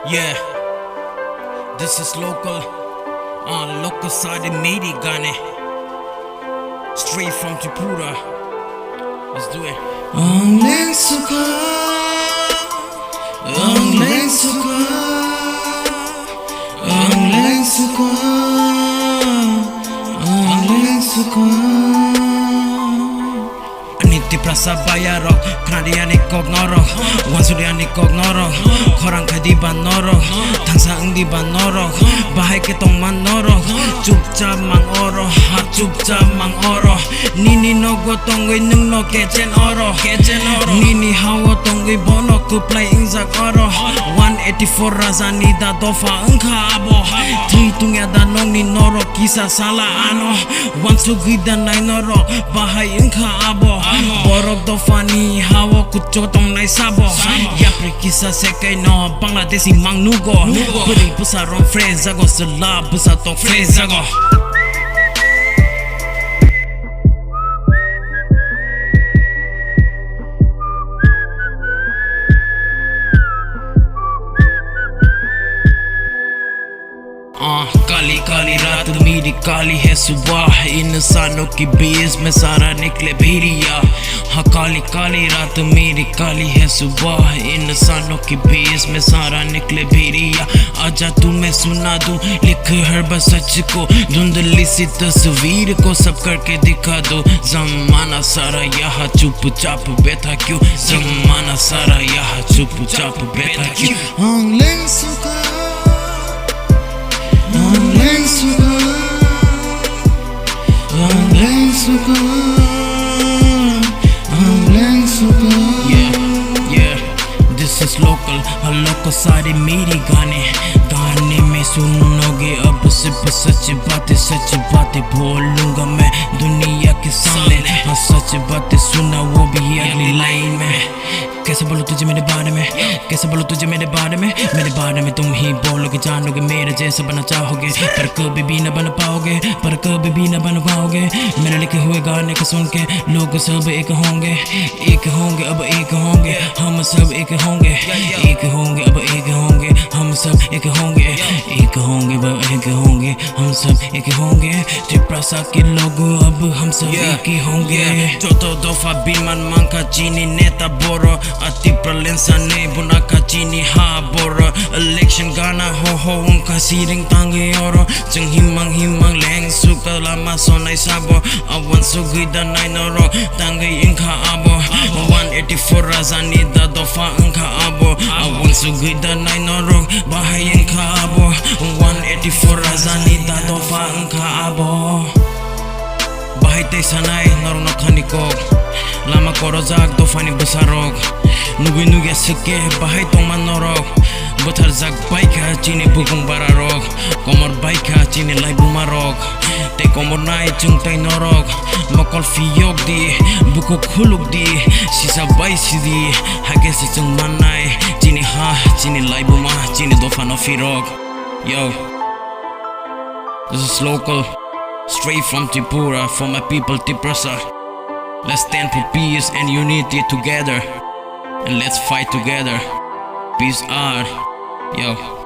Yeah, this is local. Local side मेरी गाने straight from Tripura. Let's do it. Angling suka, angling suka, angling suka, angling suka. Aniti prasa bayarok, Kanadiani kog norok, Wansuriani kog norok, Korang kadi ban norok, Tangsa di ban norok, Bahai ketong man norok, Chupchap mang oro, Chupchap mang oro, Nini nogo tongwe nung no kechen oro, Nini hawa tongwe bono kuplay ingzak oro, 184 razani da dofa engka abo, Tritungya da nong ni norok kisah salah ano, Wansugida nai norok, Bahai engka abo, Borok dofani hawa kuchotong nai sabo, Yapri kisah sekai no Bangladesi mang nugo, Beri besar rom frezago, Selah besar tong frezago. Kali Kali रात मेरी काली है सुबह इंसानों की base में सारा निकले भेड़िया हाँ काली काली रात मेरी काली है सुबह इंसानों की बेस में सारा निकले भेड़िया आजा तू मैं सुना दूं लिख हर बस सच को धुंधली सी तस्वीर को सब करके दिखा दो जमाना सारा यहाँ चुपचाप बैठा क्यों जमाना सारा यहाँ चुपचाप बैठा क्यों Angling suka, angling suka, angling suka, angling suka. Yeah, this is local, local सारे मेरे गाने में सुनोगे अब सिर्फ सच बातें बोलूंगा मैं दुनिया के सामने हाँ सच बातें सुना वो भी अगली लाइन में कैसे बोलूं तुझे मेरे बारे में कैसे बोलूं तुझे मेरे बारे में तुम ही बोलोगे जानोगे मेरे जैसा बनना चाहोगे पर कभी भी न बन पाओगे मेरे लिखे हुए गाने को सुन के लोग सब एक होंगे अब एक होंगे हम सब एक होंगे अब एक होंगे हम सब एक होंगे हम सब एक होंगे त्रिपुरा के लोग अब हम सब एक ही होंगे Joto dofa biman mangka chini neta boro ati pralensa ne bunaka chini ha boro election gana ho unka siring tangi oro jeng himang leng suka lama sonai sabo awan sugida nai noro tangi ingka abo 184 razani da dofa ingka abo awan sugida nai noro bahai ingka abo 184 razani da dofa ingka abo Bahai tei sanai norong no khanikok Lama korojak dofani besarok Nugi seke bahai tongman norok Bothar jak baika chini bukung bararok Komor baika chini lai bumarok Tei komor nai chung tai norok Mokol fiyok di buku khuluk di Sisa bai sidi hage se chung manai Chini ha chini lai buma chini dofano firok Yo This is local Straight from Tripura, for my people Tripura. Let's stand for peace and unity together. And let's fight together. Peace out. Yo.